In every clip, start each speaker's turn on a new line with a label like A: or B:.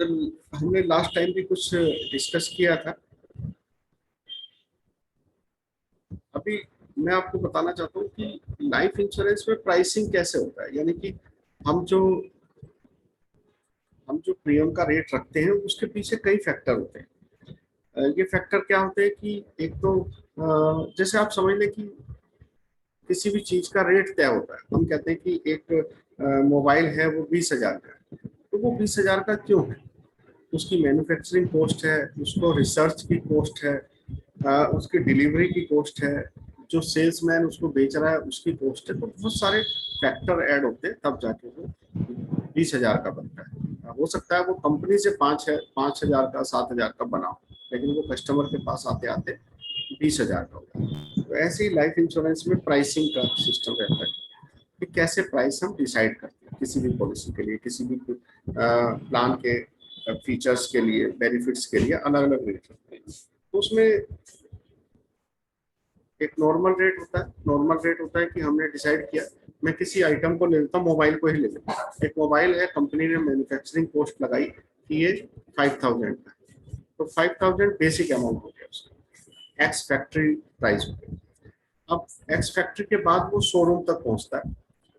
A: हमने last time भी कुछ डिस्कस किया था। अभी मैं आपको बताना चाहता हूँ कि लाइफ इंश्योरेंस में प्राइसिंग कैसे होता है, यानी कि हम जो हम जो प्रीमियम का रेट रखते हैं उसके पीछे कई फैक्टर होते हैं। ये फैक्टर क्या होते हैं कि एक तो जैसे आप समझ लें कि किसी भी चीज का रेट तय होता है। हम कहते हैं कि एक मोबाइल है वो 20,000 का है, तो वो 20,000 का क्यों है? उसकी मैन्युफैक्चरिंग कॉस्ट है, उसको रिसर्च की कॉस्ट है, उसकी डिलीवरी की कॉस्ट है, जो सेल्समैन उसको बेच रहा है उसकी कॉस्ट है। तो बहुत सारे फैक्टर ऐड होते हैं तब जाके वो 20,000 का बनता है। हो सकता है वो कंपनी से 5,000 का 7,000 का बना हो, लेकिन वो कस्टमर के पास आते आते 20,000 का होगा। तो ऐसे ही लाइफ इंश्योरेंस में प्राइसिंग का सिस्टम रहता है कि कैसे प्राइस हम डिसाइड करते हैं किसी भी पॉलिसी के लिए, किसी भी प्लान के फीचर्स के लिए, बेनिफिट्स के लिए अलग अलग रेट रखते हैं। तो उसमें एक नॉर्मल रेट होता है। नॉर्मल रेट होता है कि हमने डिसाइड किया, मैं किसी आइटम को ले लेता हूँ, मोबाइल को ही ले लेता हूँ। एक मोबाइल है, कंपनी ने मैन्युफैक्चरिंग कॉस्ट लगाई कि ये 5,000 का है, तो 5,000 बेसिक अमाउंट हो गया उसका, एक्स फैक्ट्री प्राइस हो गया। अब एक्स फैक्ट्री के बाद वो शोरूम तक पहुंचता है।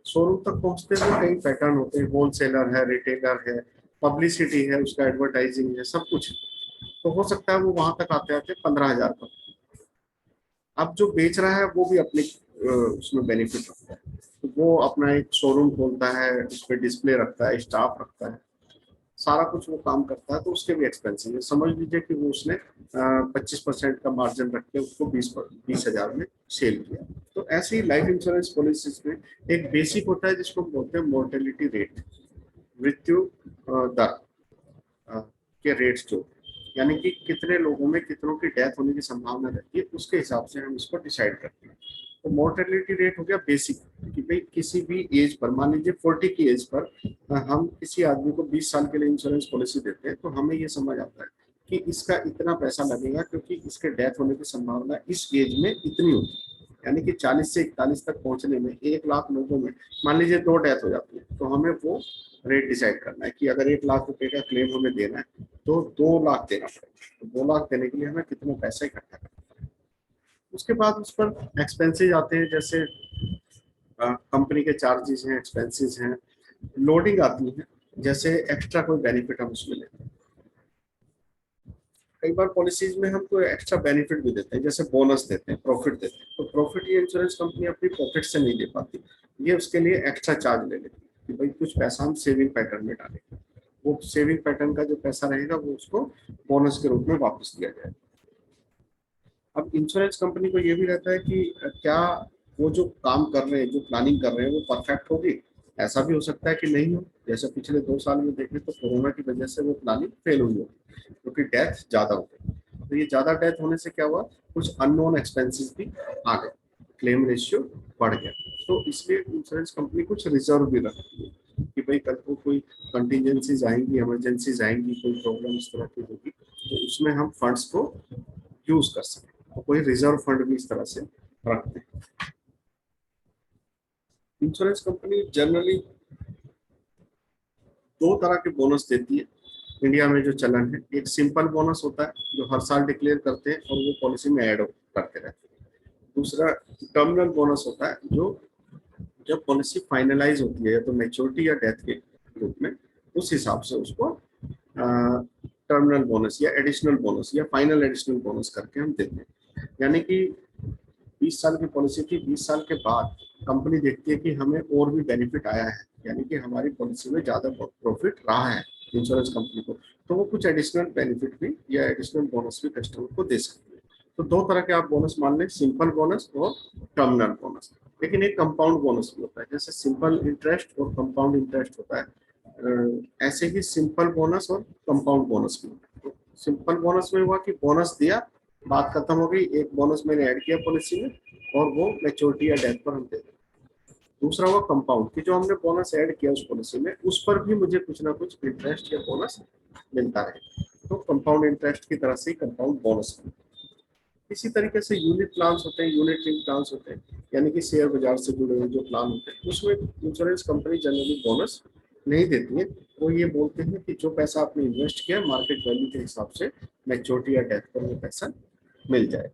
A: शोरूम तक पहुंचते हुए कई पैटर्न होते हैं, होलसेलर है, रिटेलर है, पब्लिसिटी है, उसका एडवर्टाइजिंग है, सब कुछ। तो हो सकता है वो वहां तक आते आते 15,000 का। अब जो बेच रहा है वो भी अपने उसमें बेनिफिट रखता है, तो वो अपना एक शोरूम खोलता है, उस पर डिस्प्ले रखता है, स्टाफ रखता है, सारा कुछ वो काम करता है, तो उसके भी एक्सपेंसिव है। समझ लीजिए कि वो उसने 25% का मार्जिन रख के उसको 20,000 में सेल किया। तो ऐसे ही लाइफ इंश्योरेंस पॉलिसीज में एक बेसिक होता है जिसको बोलते हैं मोर्टेलिटी रेट, मृत्यु दर के रेट्स जो, यानी कि कितने लोगों में कितनों की डेथ होने की संभावना रहती है, उसके हिसाब से हम इसको डिसाइड करते हैं। तो मोर्टेलिटी रेट हो गया बेसिक, कि भाई किसी भी एज पर, मान लीजिए 40 की एज पर हम किसी आदमी को 20 साल के लिए इंश्योरेंस पॉलिसी देते हैं, तो हमें ये समझ आता है कि इसका इतना पैसा लगेगा क्योंकि इसके डेथ होने की संभावना इस एज में इतनी होती है। यानी कि 40 से 41 तक पहुंचने में 1 लाख लोगों में मान लीजिए 2 डेथ हो जाती है, तो हमें वो रेट डिसाइड करना है कि अगर 1 लाख रुपए का क्लेम हमें देना है तो 2 लाख देना पड़ेगा। तो 2 लाख देने के लिए हमें कितना पैसा इकट्ठा करना है। उसके बाद उस पर एक्सपेंसेस आते हैं, जैसे कंपनी के चार्जेस हैं, एक्सपेंसेस हैं, लोडिंग आती है, जैसे एक्स्ट्रा कोई बेनिफिट हम उसमें लेते हैं। कई बार पॉलिसीज में हम कोई एक्स्ट्रा बेनिफिट भी देते हैं, जैसे बोनस देते हैं, प्रॉफिट देते हैं। तो प्रॉफिट ये इंश्योरेंस कंपनी अपनी प्रॉफिट से नहीं दे पाती, ये उसके लिए एक्स्ट्रा चार्ज ले लेती है कि भाई कुछ पैसा हम सेविंग पैटर्न में डालेंगे। वो सेविंग पैटर्न का जो पैसा रहेगा वो उसको बोनस के रूप में वापस दिया जाएगा। अब इंश्योरेंस कंपनी को ये भी रहता है कि क्या वो जो काम कर रहे हैं, जो प्लानिंग कर रहे हैं, वो परफेक्ट होगी। ऐसा भी हो सकता है कि नहीं हो, जैसे पिछले 2 साल में देखें तो कोरोना की वजह से वो प्लानिंग फेल हुई होगी क्योंकि डेथ ज्यादा हो गई। तो ये ज्यादा डेथ होने से क्या हुआ, कुछ अननोन एक्सपेंसेस भी आ गए, क्लेम रेशियो बढ़ गया। तो इसलिए इंश्योरेंस कंपनी कुछ रिजर्व भी रखती है कि भाई कल को कोई कंटिजेंसीज आएंगी, इमरजेंसीज आएंगी, कोई प्रॉब्लम इस तरह की होगी, तो उसमें हम फंड्स को यूज कर सकें। तो कोई रिजर्व फंड भी इस तरह से रखते हैं। इंश्योरेंस कंपनी जनरली 2 तरह के बोनस देती है इंडिया में जो चलन है। एक सिंपल बोनस होता है जो हर साल डिक्लेयर करते हैं और वो पॉलिसी में ऐड करते रहते हैं। दूसरा टर्मिनल बोनस होता है, जो जब पॉलिसी फाइनलाइज होती है या तो मैच्योरिटी या डेथ के रूप में, उस हिसाब से उसको टर्मिनल बोनस या एडिशनल बोनस या फाइनल एडिशनल बोनस करके हम देते हैं। यानी कि 20 साल की पॉलिसी थी, 20 साल के बाद कंपनी देखती है कि हमें और भी बेनिफिट आया है, यानी कि हमारी पॉलिसी में ज्यादा प्रॉफिट रहा है इंश्योरेंस कंपनी को, तो वो कुछ एडिशनल बेनिफिट भी या एडिशनल बोनस भी कस्टमर को दे सकती है। तो 2 तरह के आप बोनस मान लें, सिंपल बोनस और टर्मिनल बोनस। लेकिन एक कंपाउंड बोनस भी होता है, जैसे सिंपल इंटरेस्ट और कंपाउंड इंटरेस्ट होता है, ऐसे ही सिंपल बोनस और कंपाउंड बोनस भी होता है। तो सिंपल बोनस में हुआ कि बोनस दिया, बात खत्म हो गई, एक बोनस मैंने ऐड किया पॉलिसी में और वो मैच्योरिटी या डेथ पर हम दे दें। दूसरा हुआ कंपाउंड, कि जो हमने बोनस ऐड किया उस पॉलिसी में, उस पर भी मुझे कुछ ना कुछ इंटरेस्ट या बोनस मिलता है। तो कंपाउंड इंटरेस्ट की तरह से कंपाउंड बोनस मिलता है। इसी तरीके से यूनिट प्लान्स होते हैं, यूनिट लिंक प्लान्स होते हैं, यानी कि शेयर बाजार से जुड़े हुए जो प्लान होते हैं, उसमें इंश्योरेंस कंपनी जनरली बोनस नहीं देती है, वो ये बोलते हैं कि जो पैसा आपने इन्वेस्ट किया मार्केट वैल्यू के हिसाब से मैच्योरिटी या डेथ पर वो पैसा मिल जाए।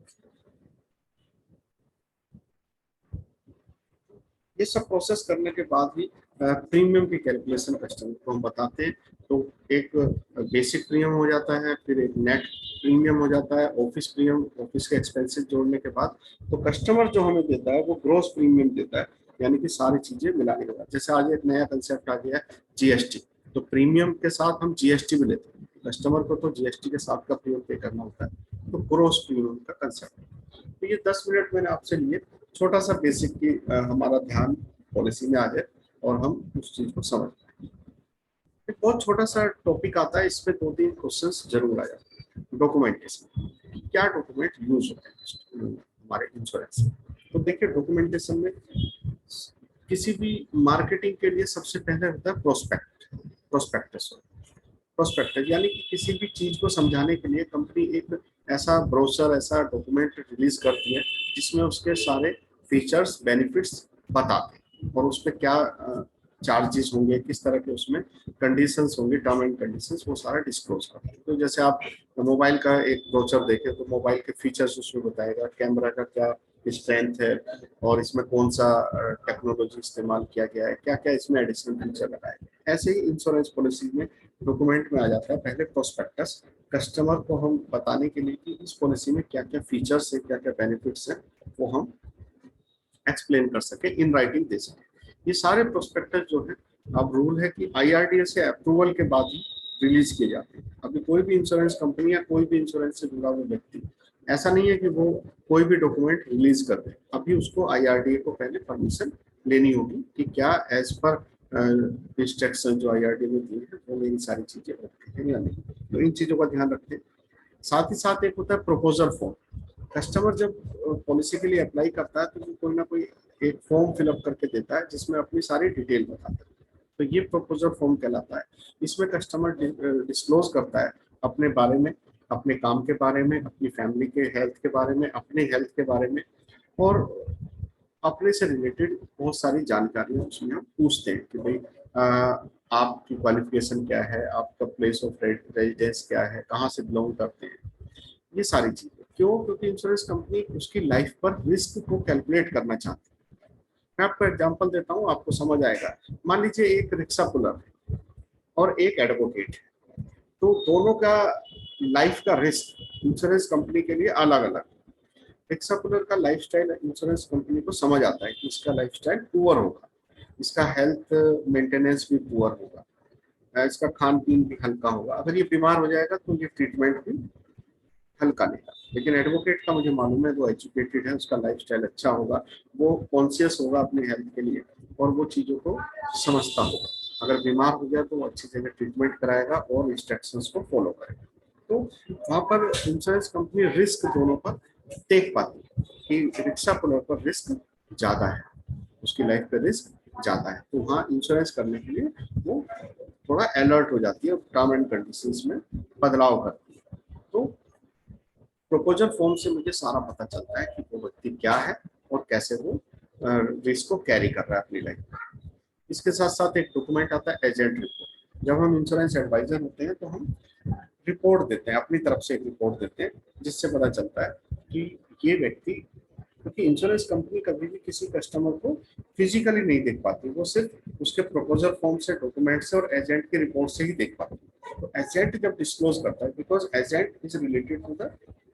A: ये सब प्रोसेस करने के बाद ही प्रीमियम की कैलकुलेशन कस्टमर को हम बताते हैं। तो एक बेसिक प्रीमियम हो जाता है, फिर एक नेट प्रीमियम हो जाता है, ऑफिस प्रीमियम, ऑफिस के एक्सपेंसेस जोड़ने के बाद तो कस्टमर जो हमें देता है वो ग्रॉस प्रीमियम देता है, यानी कि सारी चीजें मिलाने के बाद। जैसे आज एक नया कंसेप्ट आ गया है जीएसटी, तो प्रीमियम के साथ हम जीएसटी भी लेते हैं, कस्टमर को तो जीएसटी के साथ का प्रीमियम पे करना होता है, तो ग्रॉस प्रीमियम का कंसेप्ट। तो ये 10 मिनट मैंने आपसे लिए, छोटा सा बेसिक की हमारा ध्यान पॉलिसी में आ जाए और हम उस चीज को समझ पाए। एक बहुत छोटा सा टॉपिक आता है, इसमें 2-3 क्वेश्चंस जरूर आ जाते हैं। डॉक्यूमेंटेशन, क्या डॉक्यूमेंट यूज होते हैं हमारे इंश्योरेंस में। तो देखिए डॉक्यूमेंटेशन में किसी भी मार्केटिंग के लिए सबसे पहले होता है प्रोस्पेक्ट, प्रोस्पेक्टस। प्रोस्पेक्टस यानी कि किसी भी चीज को समझाने के लिए कंपनी एक ऐसा ब्रोशर, ऐसा डॉक्यूमेंट रिलीज करती है जिसमें उसके सारे फीचर्स, बेनिफिट्स बताते हैं और उस पर क्या चार्जेस होंगे, किस तरह के उसमें कंडीशंस होंगे, टर्म एंड कंडीशंस, वो सारा डिस्क्लोज करते हैं। तो जैसे आप मोबाइल का एक ब्रोचर देखें तो मोबाइल के फीचर्स उसमें बताएगा, कैमरा का क्या स्ट्रेंथ है और इसमें कौन सा टेक्नोलॉजी इस्तेमाल किया गया है, क्या क्या इसमें एडिशनल फीचर लगाए गए। ऐसे ही इंश्योरेंस पॉलिसी में डॉक्यूमेंट में आ जाता है पहले प्रोस्पेक्टस, कस्टमर को हम बताने के लिए कि इस पॉलिसी में क्या क्या फीचर्स है, क्या क्या बेनिफिट्स है, वो हम एक्सप्लेन कर सके, इन राइटिंग दे सके। ये सारे प्रोस्पेक्टस जो है, अब रूल है कि आईआरडीए से अप्रूवल के बाद ही रिलीज किए जाते हैं। अभी कोई भी इंश्योरेंस कंपनी या कोई भी इंश्योरेंस से जुड़ा हुआ व्यक्ति, ऐसा नहीं है कि वो कोई भी डॉक्यूमेंट रिलीज कर दे, अभी उसको आईआरडीए को पहले परमिशन लेनी होगी कि क्या एज पर इंस्ट्रक्शन जो आईआरडीए में दी है वो मेरी सारी चीजें ओके है या नहीं। तो इन चीजों का ध्यान रखते हैं। साथ ही साथ एक होता है प्रपोजल फॉर्म। कस्टमर जब पॉलिसी के लिए अप्लाई करता है तो वो कोई ना कोई एक फॉर्म फिलअप करके देता है जिसमें अपनी सारी डिटेल बताता है, तो ये प्रपोजल फॉर्म कहलाता है। इसमें कस्टमर डिस्क्लोज करता है अपने बारे में, अपने काम के बारे में, अपनी फैमिली के हेल्थ के बारे में, अपने हेल्थ के बारे में, और अपने से रिलेटेड बहुत सारी जानकारियां उसमें हम पूछते हैं कि भाई आपकी क्वालिफिकेशन क्या है, आपका प्लेस ऑफ रेजिडेंस क्या है, कहाँ से बिलोंग करते हैं, ये सारी चीजें। क्यों? क्योंकि इंश्योरेंस कंपनी उसकी लाइफ पर रिस्क को कैलकुलेट करना चाहती है। मैं आपको एग्जांपल देता हूँ, आपको समझ आएगा। मान लीजिए एक रिक्शा पुलर है और एक एडवोकेट है, तो दोनों का लाइफ का रिस्क इंश्योरेंस कंपनी के लिए अलग अलग। रिक्शा पुलर का लाइफस्टाइल इंश्योरेंस कंपनी को समझ आता है कि इसका लाइफस्टाइल पुअर होगा, इसका हेल्थ मेंटेनेंस भी पुअर होगा, इसका खान पीन भी हल्का होगा, अगर ये बीमार हो जाएगा तो ये ट्रीटमेंट भी हल्का लेगा। लेकिन एडवोकेट का मुझे मालूम है, वो एजुकेटेड है, उसका लाइफस्टाइल अच्छा होगा, वो कॉन्शियस होगा अपने हेल्थ के लिए और वो चीज़ों को समझता होगा। अगर बीमार हो गया तो वो अच्छी जगह ट्रीटमेंट कराएगा और इंस्ट्रक्शंस को फॉलो करेगा। तो वहाँ पर इंश्योरेंस कंपनी रिस्क दोनों पर देख पाती है कि रिक्शा पुलर पर रिस्क ज़्यादा है, उसकी लाइफ पे रिस्क ज़्यादा है, तो वहाँ इंश्योरेंस करने के लिए वो थोड़ा अलर्ट हो जाती है, टर्म एंड कंडीशंस में बदलाव करती है। तो प्रपोजल फॉर्म से मुझे सारा पता चलता है कि वो व्यक्ति क्या है और कैसे वो रिस्क को कैरी कर रहा है अपनी लाइफ में। इसके साथ साथ एक डॉक्यूमेंट आता है एजेंट रिपोर्ट। जब हम इंश्योरेंस एडवाइजर होते हैं तो हम रिपोर्ट देते हैं, अपनी तरफ से एक रिपोर्ट देते हैं जिससे पता चलता है कि ये व्यक्ति, क्योंकि इंश्योरेंस कंपनी कभी भी किसी कस्टमर को फिजिकली नहीं देख पाती, वो सिर्फ उसके प्रपोजल फॉर्म से, डॉक्यूमेंट से और एजेंट की रिपोर्ट से ही देख पाती है। तो एजेंट जब डिस्क्लोज करता है, because agent is related to the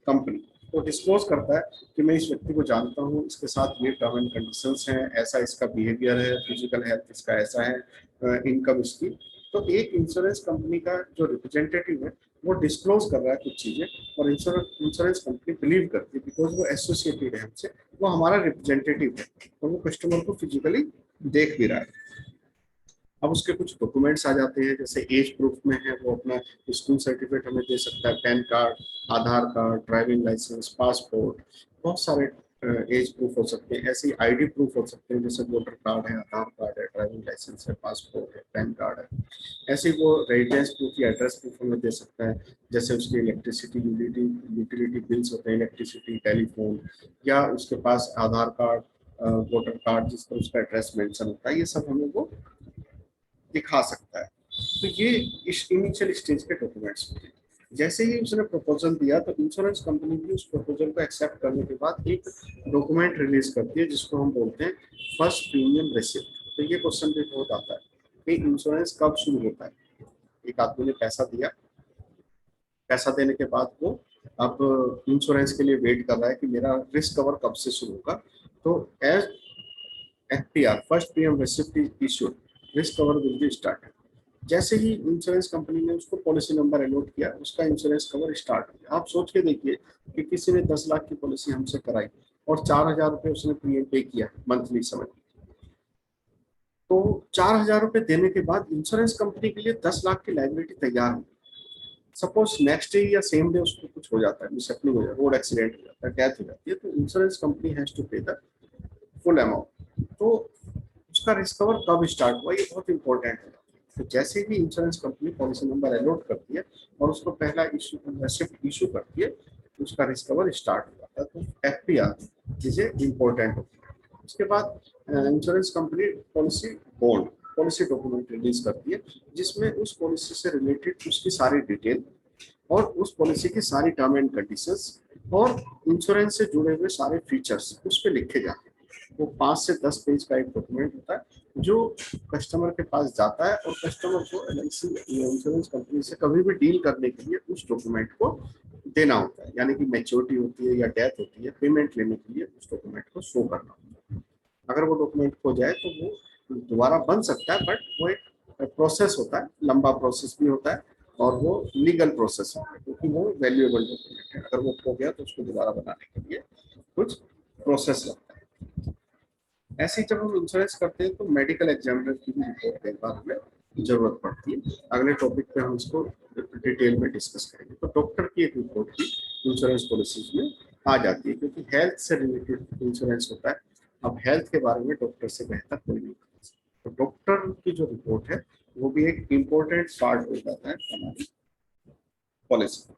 A: company, तो डिस्क्लोज करता है कि मैं इस व्यक्ति को जानता हूँ, इसके साथ ये टर्म एंड कंडीशंस हैं, ऐसा इसका बिहेवियर है, फिजिकल हेल्थ इसका ऐसा है, इनकम इसकी। तो एक इंश्योरेंस कंपनी का जो रिप्रेजेंटेटिव है वो डिस्क्लोज कर रहा है कुछ चीजें, और इंश्योरेंस कंपनी बिलीव करती है बिकॉज वो एसोसिएटेड है हमसे, वो हमारा रिप्रेजेंटेटिव है और वो कस्टमर को फिजिकली देख भी रहा है। अब उसके कुछ डॉक्यूमेंट्स आ जाते हैं, जैसे एज प्रूफ में है वो अपना स्कूल सर्टिफिकेट हमें दे सकता है, पैन कार्ड, आधार कार्ड, ड्राइविंग लाइसेंस, पासपोर्ट, बहुत सारे एज प्रूफ हो सकते हैं। ऐसे ही आईडी प्रूफ हो सकते हैं, जैसे वोटर कार्ड है, आधार कार्ड है, ड्राइविंग लाइसेंस है, पासपोर्ट है, पैन कार्ड है। ऐसे ही वो रेजिडेंस प्रूफ या एड्रेस प्रूफ हमें दे सकता है, जैसे उसके इलेक्ट्रिसिटी यूटिलिटी बिल्स होते हैं, इलेक्ट्रिसिटी, टेलीफोन, या उसके पास आधार कार्ड, वोटर कार्ड जिस पर उसका एड्रेस मेंशन होता है, ये सब हमें वो दिखा सकता है। तो ये इस इनिशियल स्टेज के डॉक्यूमेंट्स होते हैं। जैसे ही उसने प्रपोजल दिया तो इंश्योरेंस कंपनी भी उस प्रपोजल को एक्सेप्ट करने के बाद एक डॉक्यूमेंट रिलीज करती है जिसको हम बोलते हैं फर्स्ट प्रीमियम रिसिप्ट। तो ये क्वेश्चन भी बहुत आता है कि इंश्योरेंस कब शुरू होता है। एक आदमी ने पैसा दिया, पैसा देने के बाद वो अब इंश्योरेंस के लिए वेट कर रहा है कि मेरा रिस्क कवर कब से शुरू होगा। तो as FPR first premium receipt is issued, risk cover will be start. जैसे ही इंश्योरेंस कंपनी ने उसको पॉलिसी नंबर अलॉट किया, उसका इंश्योरेंस कवर स्टार्ट हो गया। आप सोच के देखिए कि किसी ने 10 लाख की पॉलिसी हमसे कराई और 4,000 रुपये उसने प्रीमियम पे किया मंथली समझ। तो 4,000 रुपये देने के बाद इंश्योरेंस कंपनी के लिए 10 लाख की लायबिलिटी तैयार है। सपोज नेक्स्ट डे या सेम डे उसको कुछ हो जाता है, मिसहैपनिंग हो जाता है, रोड एक्सीडेंट हो जाता है, डेथ हो जाती है, तो इंश्योरेंस कंपनी हैज टू पे द फुल अमाउंट। तो उसका रिस्क कवर कब स्टार्ट हुआ ये बहुत इंपॉर्टेंट है। तो जैसे ही insurance company policy number allot करती है और उसको पहला रिसिप्ट इशू करती है, तो उसका रिस्क कवर स्टार्ट हो जाता है। तो एफपीआर चीजें इंपॉर्टेंट होती है। उसके बाद insurance company policy bond policy document release करती है जिसमें उस पॉलिसी से रिलेटेड उसकी सारी डिटेल और उस पॉलिसी की सारी टर्म एंड कंडीशंस और इंश्योरेंस से जुड़े हुए सारे फीचर्स उस पर लिखे जाते हैं। वो 5 से 10 पेज का एक डॉक्यूमेंट होता है जो कस्टमर के पास जाता है और कस्टमर को एलआईसी इंश्योरेंस कंपनी से कभी भी डील करने के लिए उस डॉक्यूमेंट को देना होता है। यानी कि मैच्योरिटी होती है या डेथ होती है, पेमेंट लेने के लिए उस डॉक्यूमेंट को शो करना होता है। अगर वो डॉक्यूमेंट खो जाए तो वो दोबारा बन सकता है, बट वो एक प्रोसेस होता है, लंबा प्रोसेस भी होता है और वो लीगल प्रोसेस होता है क्योंकि वो वैल्यूएबल डॉक्यूमेंट है। अगर वो खो गया तो उसको दोबारा बनाने के लिए कुछ प्रोसेस लगता है। ऐसे ही जब हम इंश्योरेंस करते हैं तो मेडिकल एग्जामिनर की भी रिपोर्ट कई बार हमें जरूरत पड़ती है। अगले टॉपिक पे हम इसको डिटेल में डिस्कस करेंगे। तो डॉक्टर की एक रिपोर्ट भी इंश्योरेंस पॉलिसीज में आ जाती है क्योंकि हेल्थ से रिलेटेड इंश्योरेंस होता है। अब हेल्थ के बारे में डॉक्टर से बेहतर कोई नहीं कर सकता। तो डॉक्टर की जो रिपोर्ट है वो भी एक इम्पोर्टेंट पार्ट हो जाता है हमारी पॉलिसी।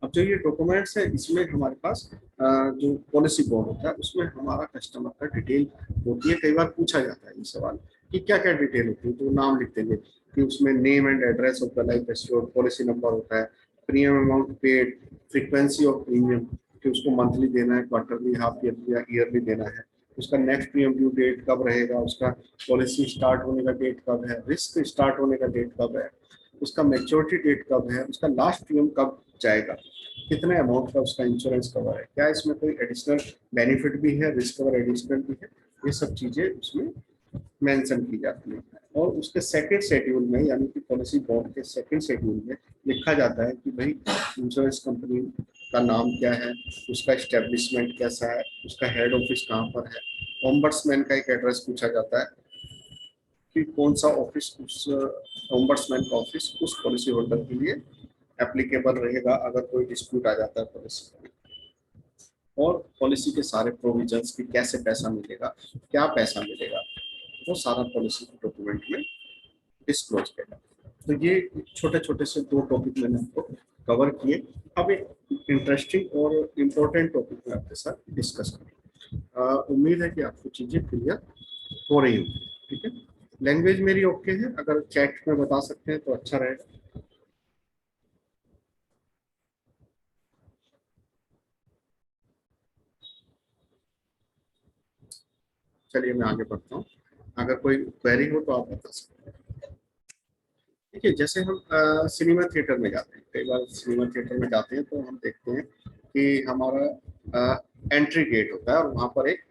A: अब जो ये डॉक्यूमेंट्स है इसमें हमारे पास जो पॉलिसी बॉन्ड होता है उसमें हमारा कस्टमर का डिटेल होती है। कई बार पूछा जाता है ये सवाल कि क्या क्या डिटेल होती है, तो नाम लिख देंगे कि उसमें name and address of the life assured, policy number होता है, premium amount paid, frequency of premium कि उसको मंथली देना है, क्वार्टरली, हाफ ईयरली या ईयरली देना है, उसका नेक्स्ट प्रीमियम ड्यू डेट कब रहेगा, उसका पॉलिसी स्टार्ट होने का डेट कब है, रिस्क स्टार्ट होने का डेट कब है, उसका मैच्योरिटी डेट कब है, उसका लास्ट प्रीमियम कब जाएगा, कितने अमाउंट का उसका इंश्योरेंस कवर है, क्या इसमें कोई एडिशनल बेनिफिट भी है, रिस्क कवर एडिशनल भी है, ये सब चीजें उसमें मेंशन की जाती है। और उसके सेकंड शेड्यूल में यानी कि पॉलिसी बॉन्ड के सेकंड शेड्यूल में लिखा जाता है कि भाई इंश्योरेंस कंपनी का नाम क्या है, उसका एस्टेब्लिशमेंट कैसा है, उसका हेड ऑफिस कहाँ पर है, ओम्बड्समैन का एक एड्रेस पूछा जाता है कि कौन सा ऑफिस उस ओम्बड्समैन का ऑफिस उस पॉलिसी होल्डर के लिए एप्लीकेबल रहेगा अगर कोई डिस्प्यूट आ जाता है पॉलिसी में, और पॉलिसी के सारे प्रोविजंस की कैसे पैसा मिलेगा, क्या पैसा मिलेगा, वो सारा पॉलिसी के डॉक्यूमेंट में डिस्क्लोज किया। तो ये छोटे छोटे से 2 टॉपिक मैंने आपको कवर किए। अब एक इंटरेस्टिंग और इम्पोर्टेंट टॉपिक में आपके साथ डिस्कस करें। उम्मीद है कि आपको चीजें क्लियर हो रही होंगी। ठीक है, लैंग्वेज मेरी ओके है, अगर चैट में बता सकते हैं तो अच्छा रहेगा। चलिए मैं आगे बढ़ता हूँ, अगर कोई क्वेरी हो तो आप बता सकते हैं। देखिए जैसे हम सिनेमा थिएटर में जाते हैं, कई बार सिनेमा थिएटर में जाते हैं तो हम देखते हैं कि हमारा एंट्री गेट होता है और वहाँ पर एक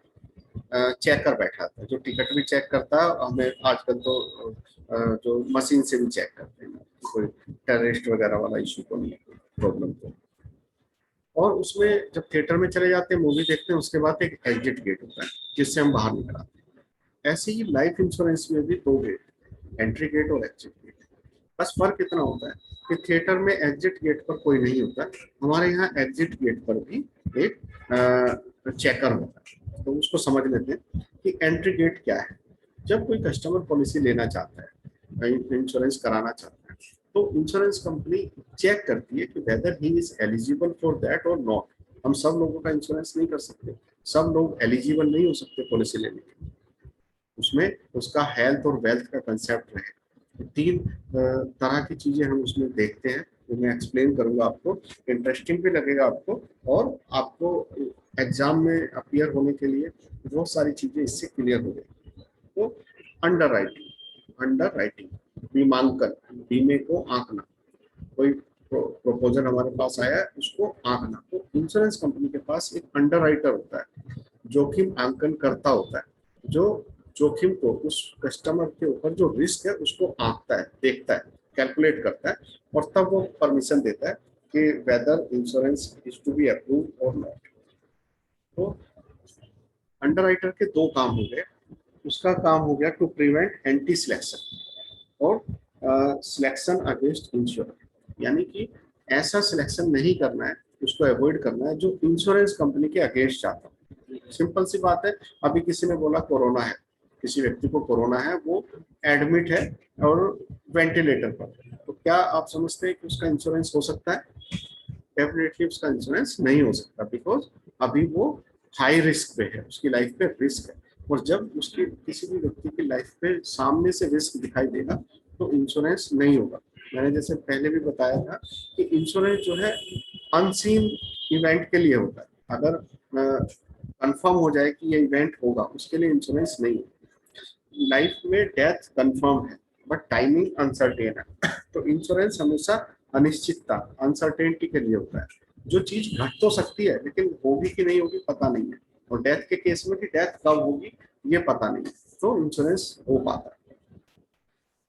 A: चेकर बैठा था जो टिकट भी चेक करता है और हमें आजकल तो जो मशीन से भी चेक करते हैं, कोई टेररिस्ट वगैरह वाला इशू तो नहीं है, प्रॉब्लम तो। और उसमें जब थिएटर में चले जाते हैं मूवी देखते हैं उसके बाद एक एग्जिट गेट होता है जिससे हम बाहर निकल आते हैं। ऐसे ही लाइफ इंश्योरेंस में भी 2 गेट, एंट्री गेट और एग्जिट गेट। बस फर्क इतना होता है कि थिएटर में एग्जिट गेट पर कोई नहीं होता, हमारे यहाँ एग्जिट गेट पर भी एक चेकर होता है। तो उसको समझ लेते हैं कि एंट्री गेट क्या है। जब कोई कस्टमर पॉलिसी लेना चाहता है, इंश्योरेंस कराना चाहता है, तो इंश्योरेंस कंपनी चेक करती है कि weather he is eligible for that और नॉट। हम सब लोगों का इंश्योरेंस नहीं कर सकते, सब लोग एलिजिबल नहीं हो सकते पॉलिसी लेने के लिए। उसमें उसका हेल्थ और वेल्थ का कंसेप्ट रहे, तीन तरह की चीजें हम उसमें देखते हैं, जो मैं एक्सप्लेन करूंगा आपको, इंटरेस्टिंग भी लगेगा आपको, और आपको एग्जाम में अपीयर होने के लिए बहुत सारी चीजें इससे क्लियर हो गई। तो अंडर राइटिंग, अंडर राइटिंग, बीमांकन, बीमे को आंकना, कोई प्रपोजल हमारे पास आया है उसको आंकना। तो इंश्योरेंस कंपनी के पास एक अंडर राइटर होता है, जोखिम आंकन करता होता है, जो जोखिम को, उस कस्टमर के ऊपर जो रिस्क है उसको आंकता है, देखता है, कैलकुलेट करता है, और तब वो परमिशन देता है कि whether insurance is to be approve और नॉट। तो अंडर राइटर के दो काम हो गए। उसका काम हो गया टू प्रिवेंट एंटी सिलेक्शन और सिलेक्शन अगेंस्ट इंश्योरेंस, यानी कि ऐसा सिलेक्शन नहीं करना है, उसको अवॉइड करना है जो इंश्योरेंस कंपनी के अगेंस्ट जाता है। सिंपल सी बात है, अभी किसी ने बोला कोरोना है, किसी व्यक्ति को कोरोना है, वो एडमिट है और वेंटिलेटर पर, तो क्या आप समझते हैं कि उसका इंश्योरेंस हो सकता है? डेफिनेटली उसका इंश्योरेंस नहीं हो सकता, बिकॉज अभी वो हाई रिस्क पे है, उसकी लाइफ पे रिस्क है। और जब उसकी किसी भी व्यक्ति की लाइफ पे सामने से रिस्क दिखाई देगा तो इंश्योरेंस नहीं होगा। मैंने जैसे पहले भी बताया था कि इंश्योरेंस जो है अनसीन इवेंट के लिए होता है। अगर कंफर्म हो जाए कि ये इवेंट होगा, उसके लिए इंश्योरेंस नहीं है। लाइफ में डेथ कंफर्म है बट टाइमिंग अनसर्टेन है, तो इंश्योरेंस हमेशा अनिश्चितता, अनसर्टेनिटी के लिए होता है। जो चीज घट तो सकती है लेकिन होगी कि नहीं होगी पता नहीं है, और डेथ के केस में कि डेथ कब होगी ये पता नहीं है, तो इंश्योरेंस हो पाता है।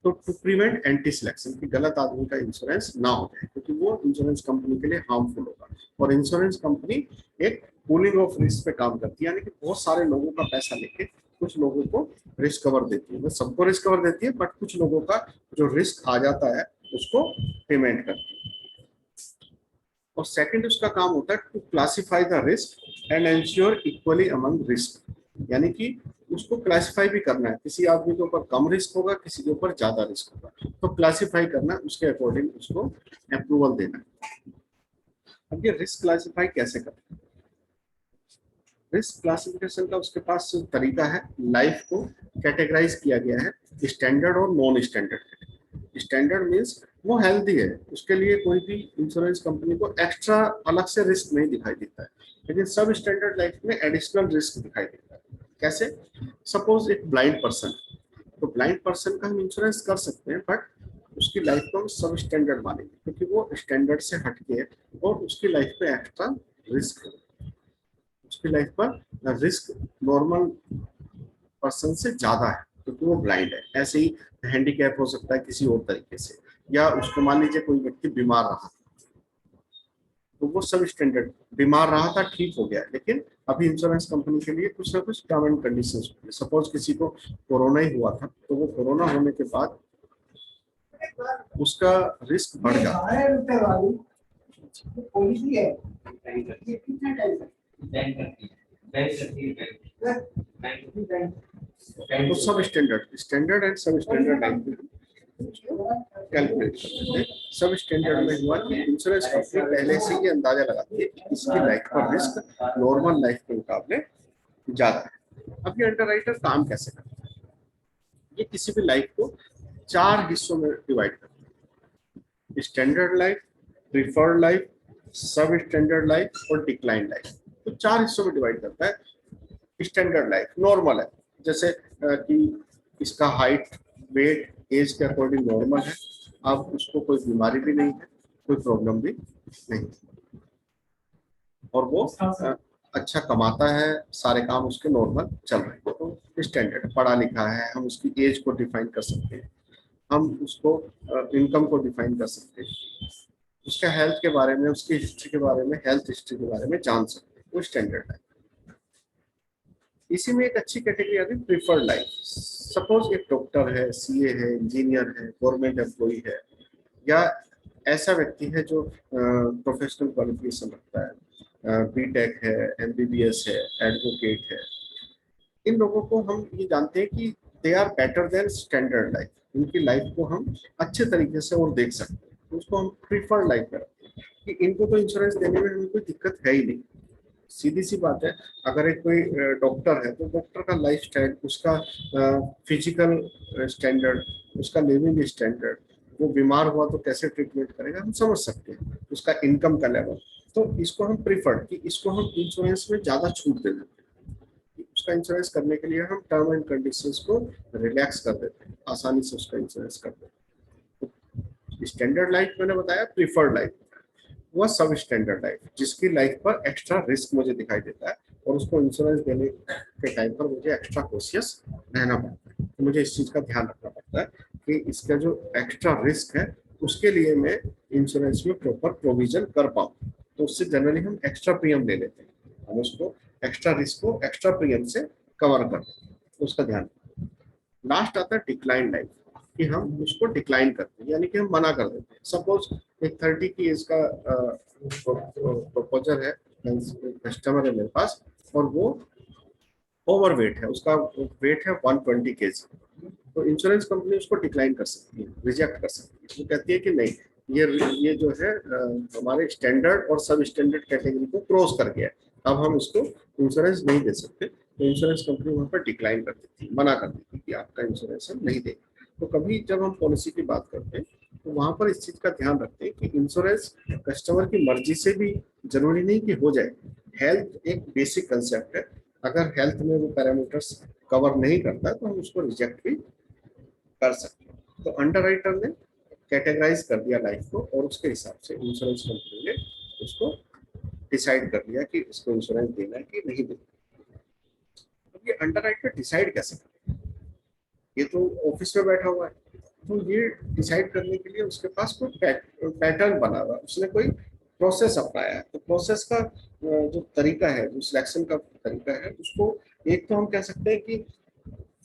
A: तो टू प्रिवेंट एंटी सिलेक्शन, कि गलत आदमी का इंश्योरेंस ना हो जाए, क्योंकि वो इंश्योरेंस कंपनी के लिए हार्मफुल होगा। और इंश्योरेंस कंपनी एक पूलिंग ऑफ रिस्क पे काम करती है, यानी कि बहुत सारे लोगों का पैसा लेके कुछ लोगों को रिस्क कवर देती है। वो सबको रिस्क कवर देती है बट कुछ लोगों का जो रिस्क आ जाता है उसको पेमेंट करती है। और सेकंड उसका काम होता है to classify the risk and ensure equally among risk, यानी कि उसको क्लासिफाई भी करना है, किसी आदमी के ऊपर कम रिस्क होगा, किसी के ऊपर ज्यादा रिस्क होगा, तो क्लासिफाई करना, उसके अकॉर्डिंग उसको अप्रूवल देना। अब ये रिस्क क्लासिफाई कैसे करना है? रिस्क क्लासिफिकेशन का उसके पास तरीका है, लाइफ को कैटेगराइज किया गया है स्टैंडर्ड और नॉन स्टैंडर्ड। स्टैंडर्ड मीन्स वो हेल्दी है, उसके लिए कोई भी इंश्योरेंस कंपनी को एक्स्ट्रा अलग से रिस्क नहीं दिखाई देता है, लेकिन सब स्टैंडर्ड लाइफ में एडिशनल रिस्क दिखाई देता है। कैसे? सपोज एक ब्लाइंड पर्सन, तो ब्लाइंड पर्सन का हम इंश्योरेंस कर सकते हैं बट उसकी लाइफ को हम सब स्टैंडर्ड मानेंगे, क्योंकि वो स्टैंडर्ड से हटके है और उसकी लाइफ पे एक्स्ट्रा रिस्क है। उसकी लाइफ पर रिस्क नॉर्मल पर्सन से ज्यादा है क्योंकि वो ब्लाइंड है। ऐसे ही हैंडीकैप हो सकता है किसी और तरीके से, या उसको मान लीजिए कोई व्यक्ति बीमार रहा, तो वो सब स्टैंडर्ड, बीमार रहा था ठीक हो गया, लेकिन अभी इंश्योरेंस कंपनी के लिए कुछ ना कुछ टर्म एंड कंडीशंस होती है। सपोज किसी को कोरोना ही हुआ था, तो वो कोरोना होने के बाद उसका रिस्क बढ़ जाता है। तो सब स्टैंडर्ड, स्टैंडर्ड एंड सब स्टैंडर्ड लाइफ कैलकुलेट करते हैं। सब स्टैंडर्ड में हुआ कि इंश्योरेंस कंपनी पहले से ही अंदाजा लगाती है कि इसकी लाइफ का रिस्क नॉर्मल लाइफ के मुकाबले ज्यादा है। अब ये अंडरराइटर काम कैसे करता है? ये किसी भी लाइफ को चार हिस्सों में डिवाइड करता है, स्टैंडर्ड लाइफ, प्रिफर्ड लाइफ, सब स्टैंडर्ड लाइफ और डिक्लाइन लाइफ। तो चार हिस्सों में डिवाइड करता है। स्टैंडर्ड लाइफ नॉर्मल है, जैसे कि इसका हाइट, वेट, एज के अकॉर्डिंग नॉर्मल है, अब उसको कोई बीमारी भी नहीं है, कोई प्रॉब्लम भी नहीं, और वो अच्छा कमाता है, सारे काम उसके नॉर्मल चल रहे हैं, तो स्टैंडर्ड। पढ़ा लिखा है, हम उसकी एज को डिफाइन कर सकते हैं, हम उसको इनकम को डिफाइन कर सकते हैं, उसका हेल्थ के बारे में, उसकी हिस्ट्री के बारे में, हेल्थ हिस्ट्री के बारे में जान सकते हैं, वो स्टैंडर्ड है। इसी में एक अच्छी कैटेगरी आती है प्रिफर्ड लाइफ। सपोज एक डॉक्टर है, सीए है, इंजीनियर है, गवर्नमेंट एम्प्लॉई है, या ऐसा व्यक्ति है जो प्रोफेशनल क्वालिफिकेशन रखता है, बीटेक है, एमबीबीएस है, एडवोकेट है। इन लोगों को हम ये जानते हैं कि they are better than standard life, इनकी लाइफ को हम अच्छे तरीके से और देख सकते हैं, तो उसको हम प्रीफर्ड लाइफ में रखते हैं कि इनको तो इंश्योरेंस देने में हमें कोई दिक्कत है ही नहीं। सीधी सी बात है, अगर एक कोई डॉक्टर है तो डॉक्टर का लाइफ स्टाइल, उसका फिजिकल स्टैंडर्ड, उसका लिविंग स्टैंडर्ड, वो बीमार हुआ तो कैसे ट्रीटमेंट करेगा, हम समझ सकते हैं, उसका इनकम का लेवल। तो इसको हम प्रीफर्ड कि इसको हम इंश्योरेंस में ज्यादा छूट दे देते हैं। उसका इंश्योरेंस करने के लिए हम टर्म एंड कंडीशंस को रिलैक्स कर देते हैं, आसानी से उसका इंश्योरेंस कर देते हैं। स्टैंडर्ड लाइफ मैंने बताया, प्रीफर्ड लाइफ वह सब स्टैंडर्ड लाइफ जिसकी लाइफ पर एक्स्ट्रा रिस्क मुझे दिखाई देता है और उसको इंश्योरेंस देने के टाइम पर मुझे एक्स्ट्रा कॉशियस रहना पड़ता है। तो मुझे इस चीज का ध्यान रखना पड़ता है कि इसका जो एक्स्ट्रा रिस्क है उसके लिए मैं इंश्योरेंस में प्रॉपर प्रोविजन कर पाऊँ। तो उससे जनरली हम एक्स्ट्रा प्रीमियम ले लेते हैं, हम उसको एक्स्ट्रा रिस्क को एक्स्ट्रा प्रीमियम से कवर करते हैं, तो उसका ध्यान। लास्ट आता है डिक्लाइन लाइफ, कि हम उसको डिक्लाइन करते हैं, यानी कि हम मना कर देते हैं। सपोज एक 30 की एज का प्रपोजर है, कस्टमर है मेरे पास, और वो ओवरवेट है, उसका वेट है 120 kg, तो इंश्योरेंस कंपनी उसको डिक्लाइन कर सकती है, रिजेक्ट कर सकती है। वो कहती है कि नहीं, ये जो है हमारे स्टैंडर्ड और सब स्टैंडर्ड कैटेगरी को क्रॉस कर गया है, अब हम इसको इंश्योरेंस नहीं दे सकते। तो इंश्योरेंस कंपनी वहाँ पर डिक्लाइन कर देती है, मना कर देती है कि आपका इंश्योरेंस हम नहीं देंगे। तो कभी जब हम पॉलिसी की बात करते हैं तो वहां पर इस चीज का ध्यान रखते हैं कि इंश्योरेंस कस्टमर की मर्जी से भी जरूरी नहीं कि हो जाए। हेल्थ एक बेसिक कंसेप्ट है, अगर हेल्थ में वो पैरामीटर्स कवर नहीं करता है तो हम उसको रिजेक्ट भी कर सकते हैं। तो अंडरराइटर ने कैटेगराइज कर दिया लाइफ को और उसके हिसाब से इंश्योरेंस कंपनी ने उसको डिसाइड कर लिया कि इसको इंश्योरेंस देना है कि नहीं देना। अब ये अंडरराइटर डिसाइड कैसे करता है, ये तो ऑफिस में बैठा हुआ है, तो ये डिसाइड करने के लिए उसके पास कोई पैटर्न बना हुआ है, उसने कोई प्रोसेस अपनाया है। तो प्रोसेस का जो तरीका है, जो सिलेक्शन का तरीका है, उसको एक तो हम कह सकते हैं कि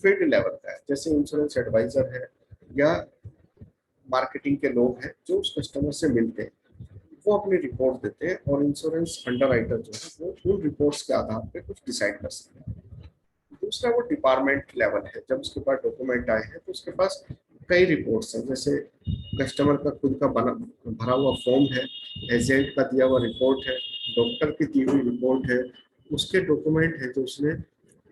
A: फील्ड लेवल का है, जैसे इंश्योरेंस एडवाइजर है या मार्केटिंग के लोग हैं जो उस कस्टमर से मिलते हैं, वो अपनी रिपोर्ट देते हैं और इंश्योरेंस अंडरराइटर जो है वो उन रिपोर्ट्स के आधार पर कुछ डिसाइड कर सकते हैं। दूसरा वो डिपार्टमेंट लेवल है, जब उसके पास डॉक्यूमेंट आए हैं तो उसके पास कई रिपोर्ट्स हैं, जैसे कस्टमर का खुद का बना भरा हुआ फॉर्म है, एजेंट का दिया हुआ रिपोर्ट है, डॉक्टर की दी हुई रिपोर्ट है, उसके डॉक्यूमेंट है जो उसने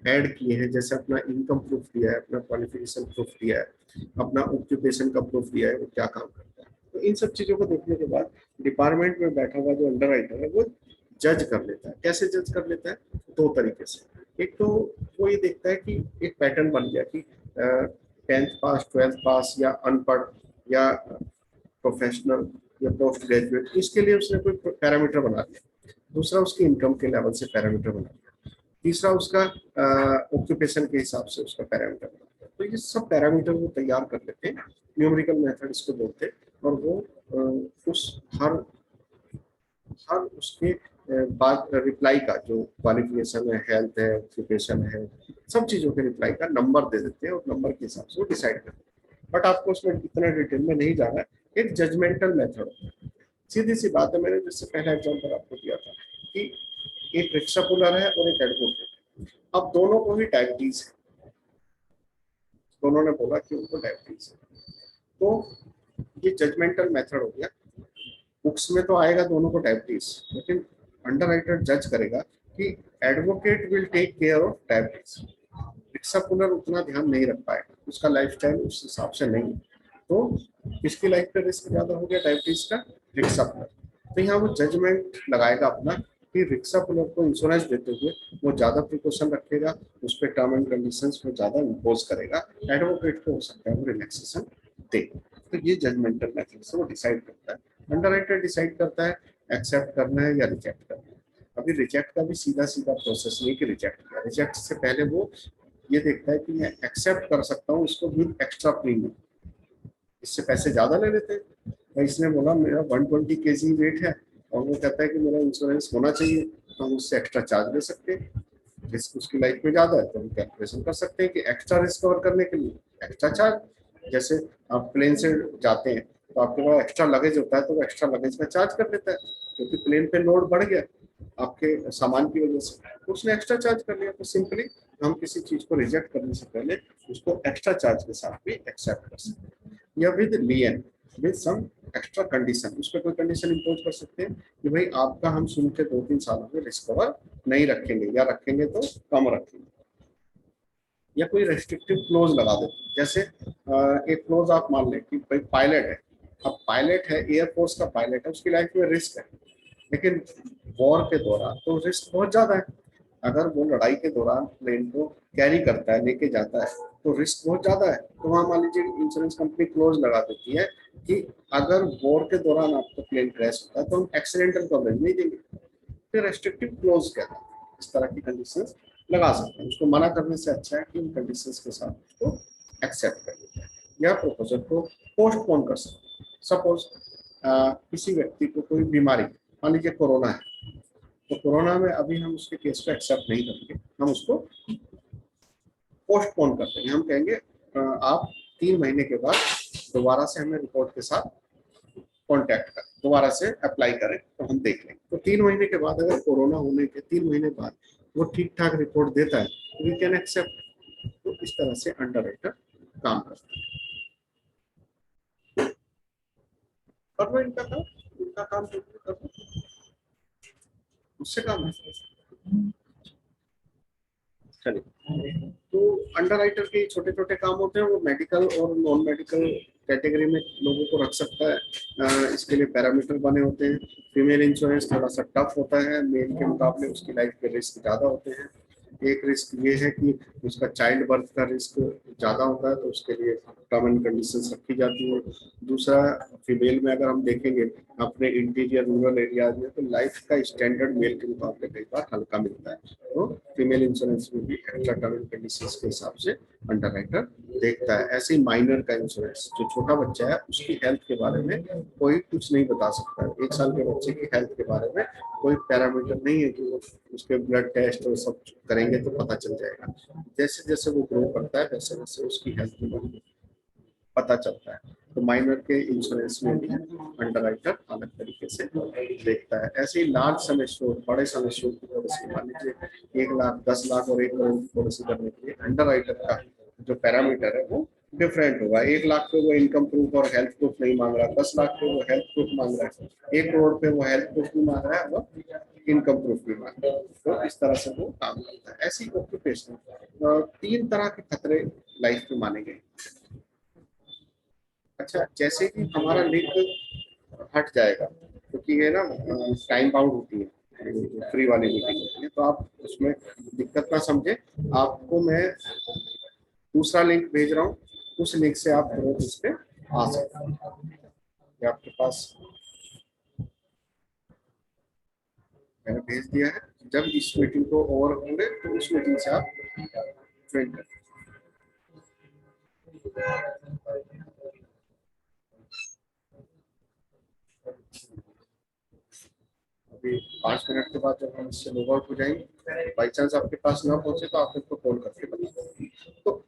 A: ऐड किए हैं, जैसे अपना इनकम प्रूफ दिया है, अपना क्वालिफिकेशन प्रूफ दिया है, अपना ऑक्यूपेशन का प्रूफ दिया है, वो क्या काम करता है। तो इन सब चीजों को देखने के बाद डिपार्टमेंट में बैठा हुआ जो अंडरराइटर है वो जज कर लेता है। कैसे जज कर लेता है? दो तरीके से। एक तो वो ये देखता है कि एक पैटर्न बन गया कि 10th पास, 12th पास या अनपढ़ या प्रोफेशनल या पोस्ट ग्रेजुएट, इसके लिए उसने कोई पैरामीटर बना दिया। दूसरा उसके इनकम के लेवल से पैरामीटर बना दिया। तीसरा उसका ऑक्यूपेशन के हिसाब से उसका पैरामीटर बना दिया। तो ये सब पैरामीटर वो तैयार कर लेते हैं, न्यूमेरिकल मेथड इसको बोलते हैं, और वो उस हर उसके बाद रिप्लाई का जो क्वालिफिकेशन है, हेल्थ है, ऑक्यूपेशन है, सब चीजों के रिप्लाई का नंबर दे देते हैं और नंबर के हिसाब से वो डिसाइड करते हैं। बट आपको उसमें इतना डिटेल में नहीं जाना है, एक जजमेंटल मेथड होता है। सीधी सी बात है, मैंने जिससे पहला एग्जाम्पल आपको दिया था कि एक रिक्शा पुलर है और एक एडवोकेट, अब दोनों को ही डायबिटीज है, दोनों ने बोला कि उनको डायबिटीज है, तो ये जजमेंटल मेथड हो गया। बुक्स में तो आएगा दोनों को डायबिटीज, लेकिन अंडरराइटर जज करेगा कि advocate will take care of diabetes, rickshaw puller उतना ध्यान नहीं रख पाएगा, उसका लाइफस्टाइल उस हिसाब से नहीं है, तो किसकी लाइफ पे रिस्क ज्यादा हो गया? डायबिटीज का, रिक्शा पुलर। तो यहाँ वो जजमेंट लगाएगा अपना कि रिक्शा पुलर को इंश्योरेंस देते हुए वो ज्यादा प्रिकॉशन रखेगा, उस पर टर्म एंड कंडीशंस में ज्यादा इम्पोज करेगा, एडवोकेट को हो सकता है वो रिलैक्सेशन दे। तो ये जजमेंटल मेथड से वो डिसाइड करता है। अंडरराइटर डिसाइड करता है एक्सेप्ट करना है या रिजेक्ट करना है। अभी रिजेक्ट का भी सीधा सीधा प्रोसेस नहीं कि रिजेक्ट किया, रिजेक्ट से पहले वो ये देखता है कि मैं एक्सेप्ट कर सकता हूँ इसको विद एक्स्ट्रा प्रीमियम, इससे पैसे ज्यादा ले लेते हैं। और इसने बोला मेरा 120 kg वेट है और वो कहता है कि मेरा इंश्योरेंस होना चाहिए, तो हम उससे एक्स्ट्रा चार्ज ले सकते हैं। रिस्क उसकी लाइफ में ज्यादा है तो हम कैलकुलेशन कर सकते हैं कि एक्स्ट्रा रिस्क कवर करने के लिए एक्स्ट्रा चार्ज। जैसे आप प्लेन से जाते हैं तो आपके पास एक्स्ट्रा लगेज होता है, तो वो एक्स्ट्रा लगेज का चार्ज कर लेता है, क्योंकि प्लेन पे लोड बढ़ गया आपके सामान की वजह से, तो उसने एक्स्ट्रा चार्ज कर लिया। तो सिंपली हम किसी चीज को रिजेक्ट करने से पहले उसको एक्स्ट्रा चार्ज के साथ भी एक्सेप्ट कर सकते हैं, या with lien, with some extra condition, उस पर कोई कंडीशन इम्पोज कर सकते हैं कि भाई आपका हम सुन के 2-3 सालों में रिस्क कवर नहीं रखेंगे, या रखेंगे तो कम रखेंगे, या कोई रेस्ट्रिक्टिव क्लोज लगा देते हैं। जैसे एक क्लोज आप मान लें कि भाई पायलट है, अब पायलट है, एयरफोर्स का पायलट है, उसकी लाइफ में रिस्क है, लेकिन वॉर के दौरान तो रिस्क बहुत ज्यादा है। अगर वो लड़ाई के दौरान प्लेन को कैरी करता है, लेके जाता है, तो रिस्क बहुत ज्यादा है। तो वहां मान लीजिए इंश्योरेंस कंपनी क्लोज लगा देती है कि अगर वॉर के दौरान आपका प्लेन क्रैश होता है तो हम एक्सीडेंटल कवरेज नहीं देंगे। फिर रेस्ट्रिक्टिव क्लोज कहता है, इस तरह की कंडीशंस लगा सकते हैं। उसको मना करने से अच्छा है कि उन कंडीशंस के साथ उसको एक्सेप्ट कर लेते हैं या प्रपोजल को पोस्टपोन कर सकते हैं। सपोज किसी व्यक्ति को कोई बीमारी, मान लीजिए कोरोना है, तो कोरोना में अभी हम उसके केस को एक्सेप्ट नहीं करेंगे, हम उसको पोस्टपोन कर देंगे। हम कहेंगे आप 3 महीने के बाद दोबारा से हमें रिपोर्ट के साथ कांटेक्ट करें, दोबारा से अप्लाई करें तो हम देख लेंगे। तो 3 महीने के बाद अगर कोरोना होने के 3 महीने बाद वो ठीक ठाक रिपोर्ट देता है तो वी कैन एक्सेप्ट। तो इस तरह से अंडरराइटर काम करता है। और वो इनका काम उससे काम है। चलिए, तो अंडरराइटर के छोटे छोटे काम होते हैं, वो मेडिकल और नॉन मेडिकल कैटेगरी में लोगों को रख सकता है। इसके लिए पैरामीटर बने होते हैं। फीमेल इंश्योरेंस थोड़ा सा टफ होता है, मेल के मुकाबले उसकी लाइफ के रिस्क ज़्यादा होते हैं। एक रिस्क ये है कि उसका चाइल्ड बर्थ का रिस्क ज़्यादा होता है, तो उसके लिए टर्म एंड कंडीशंस रखी जाती है। दूसरा, फीमेल में अगर हम देखेंगे अपने इंटीरियर रूरल एरियाज में, तो लाइफ का स्टैंडर्ड मेल के मुकाबले कई बार हल्का मिलता है। तो फीमेल इंश्योरेंस में भी एक्स्ट्रा टर्म एंड कंडीशंस के हिसाब से अंडरराइटर देखता है। ऐसे ही माइनर का इंश्योरेंस, जो छोटा बच्चा है उसकी हेल्थ के बारे में कोई कुछ नहीं बता सकता है। 1 साल के बच्चे की हेल्थ के बारे में कोई पैरामीटर नहीं है कि वो उसके ब्लड टेस्ट और सब करेंगे तो पता चल जाएगा। जैसे जैसे वो ग्रो करता है वैसे वैसे उसकी हेल्थ के बारे में पता चलता है। तो माइनर के इंश्योरेंस में भी अंडरराइटर अलग तरीके से देखता है। ऐसे ही लार्ज सम एश्योर्ड, बड़े सम एश्योर्ड की पॉलिसी, मान लीजिए 1 लाख, 10 लाख और 1 करोड़ की पॉलिसी करने के लिए अंडरराइटर का जो पैरामीटर है वो डिफरेंट होगा। 1 लाख पे वो इनकम प्रूफ और हेल्थ प्रूफ नहीं मांग रहा, 10 लाख पे वो हेल्थ प्रूफ मांग रहा है, 1 करोड़ पे वो हेल्थ प्रूफ नहीं मांग रहा है, वो इनकम प्रूफ भी मांग रहा है। तो इस तरह से वो काम करता है। ऐसी ऑक्यूपेशन 3 तरह के खतरे लाइफ में माने गए। अच्छा, जैसे ही हमारा लिंक हट जाएगा, क्योंकि ये ना टाइम बाउंड होती है, फ्री वाली मीटिंग होती है, तो आप उसमें दिक्कत ना समझे। आपको मैं दूसरा लिंक भेज रहा हूँ, उस लिंक से आप तुरंत इस पे आ सकते हैं। ये आपके पास मैंने भेज दिया है। जब इस मीटिंग को ओवर होंगे तो उस मीटिंग से आप ज्वाइन करें। अभी 5 मिनट के बाद जब हम इससे लॉग आउट हो जाएंगे, बाई चांस आपके पास ना पहुंचे तो आप इसको कॉल करके बताइए। तो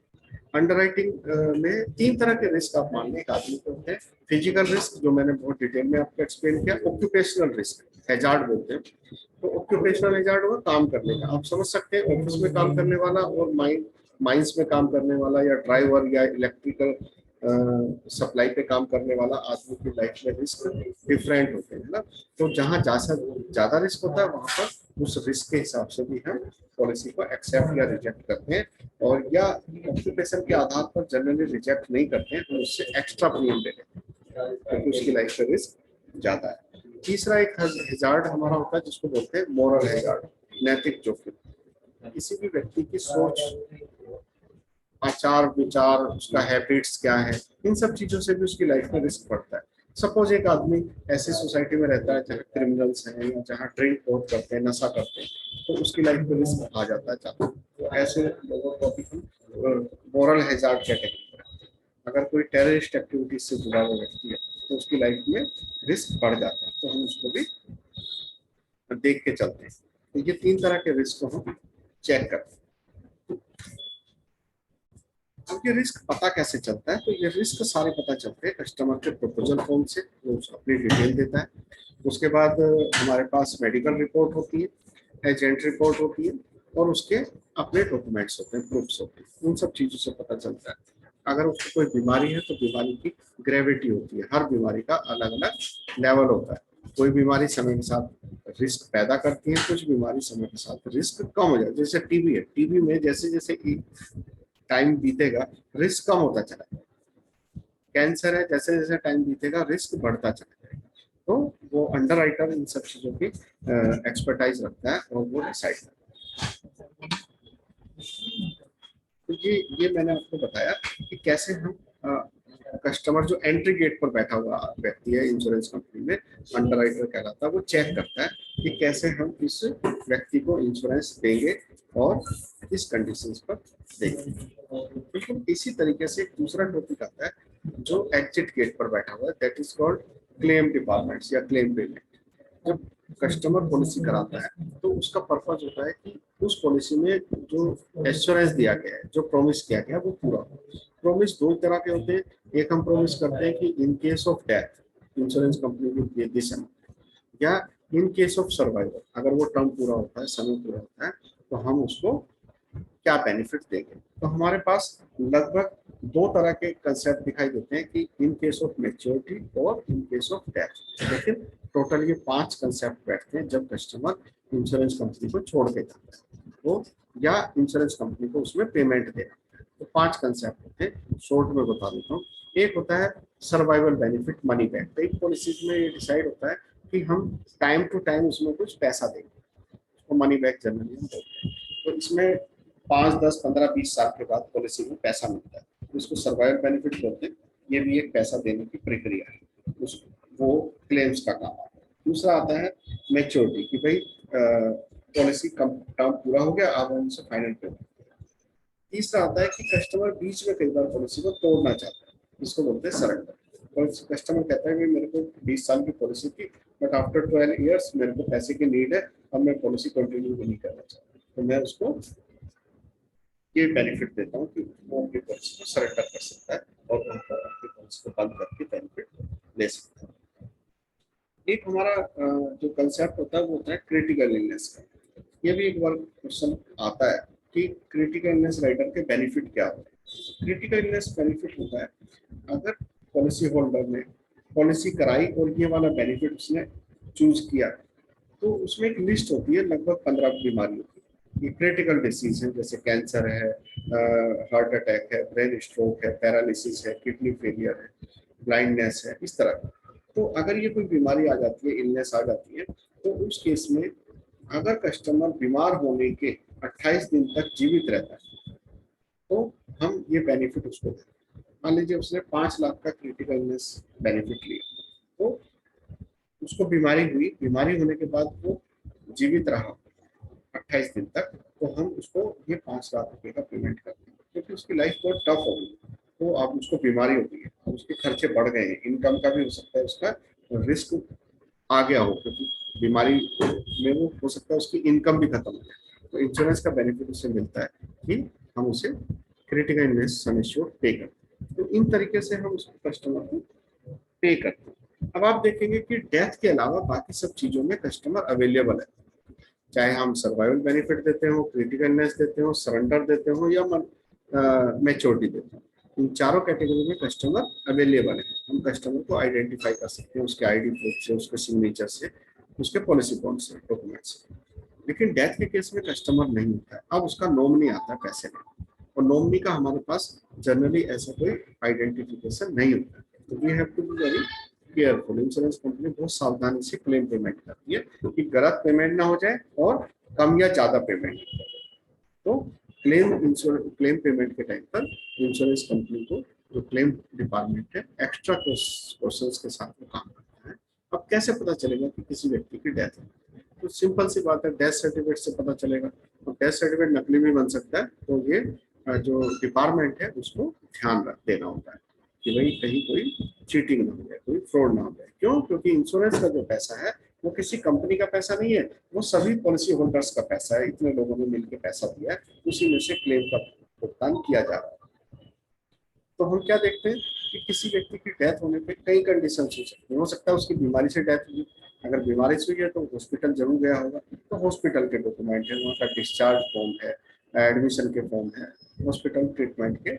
A: अंडरराइटिंग में 3 तरह के रिस्क आप मान लें। एक आदमी को होते हैं फिजिकल रिस्क, जो मैंने बहुत डिटेल में आपको एक्सप्लेन किया। ऑक्यूपेशनल रिस्क, हैजार्ड बोलते हैं। तो ऑक्यूपेशनल हैजार्ड होगा काम करने का, आप समझ सकते हैं, ऑफिस में काम करने वाला और माइंस में काम करने वाला, या ड्राइवर या इलेक्ट्रिकल सप्लाई पे काम करने वाला आदमी की लाइफ में रिस्क डिफरेंट होते हैं ना। तो जहाँ ज्यादा रिस्क होता है वहां पर उस रिस्क के हिसाब से भी हम पॉलिसी को एक्सेप्ट या रिजेक्ट करते हैं। और या ऑक्यूपेशन के आधार पर जनरली रिजेक्ट नहीं करते हैं, तो उससे एक्स्ट्रा प्रीमियम ले लेते हैं क्योंकि उसकी लाइफ का रिस्क ज्यादा है। तीसरा एक हैजार्ड हमारा होता है जिसको बोलते हैं मोरल हैजार्ड, नैतिक जोखिम। किसी भी व्यक्ति की सोच, आचार विचार, उसका हैबिट्स क्या है, इन सब चीजों से भी उसकी लाइफ में रिस्क बढ़ता है। सपोज एक आदमी ऐसी सोसाइटी में रहता है जहाँ क्रिमिनल्स हैं या जहाँ ड्रिंक बहुत करते हैं, नशा करते हैं, तो उसकी लाइफ में रिस्क आ जाता है ज्यादा। तो ऐसे लोगों को भी हम मोरल हैजार्ड कैटेगरी में, अगर कोई टेररिस्ट एक्टिविटीज से जुड़ा हुआ व्यक्ति है तो उसकी लाइफ में रिस्क बढ़ जाता है, तो हम उसको भी देख के चलते हैं। तो ये 3 तरह के रिस्क को हम चेक करते हैं। अब ये रिस्क पता कैसे चलता है? तो ये रिस्क सारे पता चलते हैं कस्टमर के प्रपोजल फॉर्म से, वो अपनी डिटेल देता है। उसके बाद हमारे पास मेडिकल रिपोर्ट होती है, एजेंट रिपोर्ट होती है, और उसके अपने डॉक्यूमेंट्स होते हैं, प्रूफ्स होते हैं। उन सब चीज़ों से पता चलता है। अगर उसको कोई बीमारी है तो बीमारी की ग्रेविटी होती है, हर बीमारी का अलग अलग लेवल होता है। कोई बीमारी समय के साथ रिस्क पैदा करती है, कुछ बीमारी समय के साथ रिस्क कम हो जाता है। जैसे टीबी है, टीबी में जैसे जैसे टाइम बीतेगा रिस्क कम होता चला जाएगा। कैंसर है, जैसे जैसे टाइम बीतेगा रिस्क बढ़ता चला जाएगा। तो वो अंडर राइटर इन सब चीजों की एक्सपर्टाइज रखता है और वो डिसाइड करता है। तो ये मैंने आपको बताया कि कैसे हम कस्टमर जो एंट्री गेट पर बैठा हुआ व्यक्ति है इंश्योरेंस कंपनी में, अंडर राइटर कहलाता है, वो चेक करता है कि कैसे हम इस व्यक्ति को इंश्योरेंस देंगे और किस कंडीशंस पर देंगे। बिल्कुल इसी तरीके से एक दूसरा टॉपिक आता है जो एग्जिट गेट पर बैठा हुआ है, that is called claim departments या क्लेम पेमेंट। जब कस्टमर पॉलिसी कराता है तो उसका पर्पज होता है कि उस पॉलिसी में जो एश्योरेंस दिया गया है, जो प्रॉमिस किया गया है, वो पूरा हो। प्रॉमिस दो तरह के होते हैं। एक हम प्रॉमिस करते हैं कि in case of death insurance company को दे दिस अमाउंट, या इन केस ऑफ सर्वाइवल अगर वो टर्म पूरा होता है, समय पूरा होता है, तो हम उसको क्या बेनिफिट देंगे। तो हमारे पास लगभग दो तरह के कंसेप्ट दिखाई देते हैं कि इन केस ऑफ मैच्योरिटी और इन केस ऑफ डेथ। लेकिन टोटल ये 5 कंसेप्ट बैठते हैं जब कस्टमर इंश्योरेंस कंपनी को छोड़ के जाता है तो, या इंश्योरेंस कंपनी को उसमें पेमेंट देना। तो 5 कंसेप्ट होते हैं, शॉर्ट में बता देता हूँ। एक होता है सर्वाइवल बेनिफिट मनी बैक। कई पॉलिसीज में ये डिसाइड होता है कि हम टाइम टू टाइम उसमें कुछ पैसा देंगे, तो मनी बैक जनरली हम बोलते हैं। तो इसमें 5, 10, 15, 20 साल के बाद पॉलिसी में पैसा मिलता है, तो इसको सर्वाइवल बेनिफिट बोलते हैं। ये भी एक पैसा देने की प्रक्रिया है, वो क्लेम्स का काम आता है। दूसरा आता है मैच्योरिटी, कि भाई पॉलिसी कम टर्म पूरा हो गया, अब उनसे फाइनल पेमेंट। तीसरा आता है कि कस्टमर बीच में कई बार पॉलिसी को तोड़ना चाहता है, इसको बोलते हैं सरेंडर। और कस्टमर कहता है कि मेरे को 20 साल की पॉलिसी थी, बट आफ्टर 12 ईयर्स मेरे को पैसे की नीड है, अब मैं पॉलिसी कंटिन्यू नहीं करना चाहता, तो मैं उसको ये बेनिफिट देता हूँ कि वो अपनी पॉलिसी को सरेंडर कर सकता है और अपनी पॉलिसी को बंद करके बेनिफिट ले सकता है। एक हमारा जो कंसेप्ट होता है वो होता है क्रिटिकल इलनेस का। ये भी एक बार क्वेश्चन आता है कि क्रिटिकल इलनेस राइडर के बेनिफिट क्या होते हैं। क्रिटिकल इलनेस बेनिफिट होता है अगर पॉलिसी होल्डर ने पॉलिसी कराई और ये वाला बेनिफिट उसने चूज किया, तो उसमें एक लिस्ट होती है लगभग 15 बीमारियों की। ये क्रिटिकल डिसीज है, जैसे कैंसर है, हार्ट अटैक है, ब्रेन स्ट्रोक है, पैरालिसिस है, किडनी फेलियर है, ब्लाइंडनेस है, इस तरह का। तो अगर ये कोई बीमारी आ जाती है, इलनेस आ जाती है, तो उस केस में अगर कस्टमर बीमार होने के 28 दिन तक जीवित रहता है तो हम ये बेनिफिट उसको देते हैं। मान लीजिए उसने 5 लाख का क्रिटिकल इलनेस बेनिफिट लिया, तो उसको बीमारी हुई, बीमारी होने के बाद वो जीवित रहा 28 दिन तक, तो हम उसको ये 5 लाख रुपए का पेमेंट करते हैं, क्योंकि उसकी लाइफ बहुत टफ हो गई। तो अब उसको बीमारी हो गई है, अब उसके खर्चे बढ़ गए हैं, इनकम का भी हो सकता है उसका रिस्क आ गया हो, क्योंकि बीमारी में वो हो सकता है उसकी इनकम भी खत्म हो जाए। तो इंश्योरेंस का बेनिफिट उससे मिलता है कि हम उसे क्रिटिकल इलनेस सम एश्योर्ड पे करते हैं। तो इन तरीके से हम उसको कस्टमर को पे करते हैं। अब आप देखेंगे कि डेथ के अलावा बाकी सब चीजों में कस्टमर अवेलेबल है, चाहे हम सर्वाइवल बेनिफिट देते हो, क्रिटिकल इलनेस देते हो, सरेंडर देते हो, या मैच्योरिटी देते हो। इन चारों कैटेगरी में कस्टमर अवेलेबल है। हम कस्टमर को आइडेंटिफाई कर सकते हैं उसके आईडी प्रूफ से, उसके सिग्नेचर से, उसके पॉलिसी बॉन्ड से, डॉक्यूमेंट से। लेकिन डेथ के केस में कस्टमर नहीं होता है, अब उसका नॉमिनी आता है पैसे में, और नॉमिनी का हमारे पास जनरली ऐसा कोई आइडेंटिफिकेशन नहीं होता। तो we have to be very careful. Insurance company बहुत सावधानी से क्लेम पेमेंट करती है कि गलत पेमेंट ना हो जाए और कम या ज्यादा पेमेंट। तो क्लेम पेमेंट के टाइम पर इंश्योरेंस कंपनी को जो क्लेम डिपार्टमेंट है एक्स्ट्रा क्वेश्चंस के साथ वो काम करता है। अब कैसे पता चलेगा कि किसी व्यक्ति की डेथ है? तो सिंपल सी बात है, डेथ सर्टिफिकेट से पता चलेगा। और डेथ सर्टिफिकेट नकली भी बन सकता है, तो ये जो डिपार्टमेंट है उसको ध्यान रख देना होता है कि भाई कहीं कोई चीटिंग ना हो जाए, कोई फ्रॉड ना हो जाए। क्यों? क्योंकि इंश्योरेंस का जो पैसा है वो किसी कंपनी का पैसा नहीं है, वो सभी पॉलिसी होल्डर्स का पैसा है। इतने लोगों ने मिलकर पैसा दिया है, उसी में से क्लेम का भुगतान किया जा रहा है। तो हम क्या देखते हैं कि किसी व्यक्ति की डेथ होने पे कई कंडीशन हो सकती है। हो सकता है उसकी बीमारी से डेथ हुई, अगर बीमारी से हुई है तो हॉस्पिटल जरूर गया होगा, तो हॉस्पिटल के डॉक्यूमेंट है, वहाँ का डिस्चार्ज फॉर्म है, एडमिशन के फॉर्म है, हॉस्पिटल ट्रीटमेंट के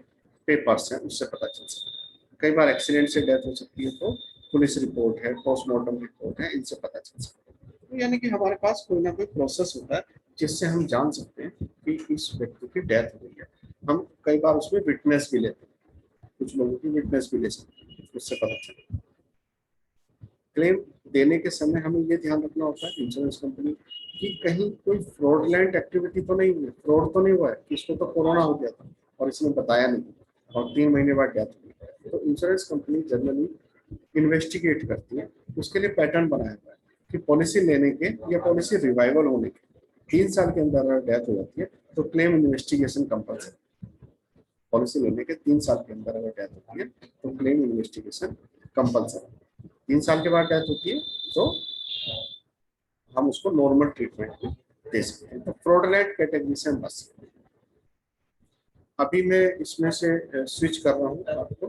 A: पेपर्स हैं, उससे पता चल सकता है। कई बार एक्सीडेंट से डेथ हो सकती है, तो पुलिस रिपोर्ट है, पोस्टमार्टम रिपोर्ट है, इनसे पता चल सकता है। तो यानी कि हमारे पास कोई ना कोई प्रोसेस होता है जिससे हम जान सकते हैं कि इस व्यक्ति की डेथ हुई है। हम कई बार उसमें विटनेस भी लेते हैं, कुछ लोगों की विटनेस भी ले सकते हैं। उससे पता चले। क्लेम देने के समय हमें ये ध्यान रखना होता है इंश्योरेंस कंपनी कि कहीं कोई फ्रॉडलेंट एक्टिविटी तो नहीं हुई, फ्रॉड तो नहीं हुआ है कि इसको तो कोरोना हो गया था और इसने बताया नहीं और 3 महीने बाद डेथ हुई। तो इंश्योरेंस कंपनी जनरली इन्वेस्टिगेट करती है, उसके लिए पैटर्न बनाया हुआ है कि पॉलिसी लेने के या पॉलिसी रिवाइवल होने के 3 साल के अंदर अगर डेथ हो जाती है तो क्लेम इन्वेस्टिगेशन कंपल्सरी। पॉलिसी लेने के 3 साल के अंदर अगर डेथ होती है तो क्लेम इन्वेस्टिगेशन कंपल्सरी। 3 साल के बाद डेथ होती है तो हम उसको नॉर्मल ट्रीटमेंट दे सकते हैं। तो फ्रॉडलेंट कैटेगरी से हम बच सकते हैं। अभी मैं इसमें से स्विच कर रहा हूँ आपको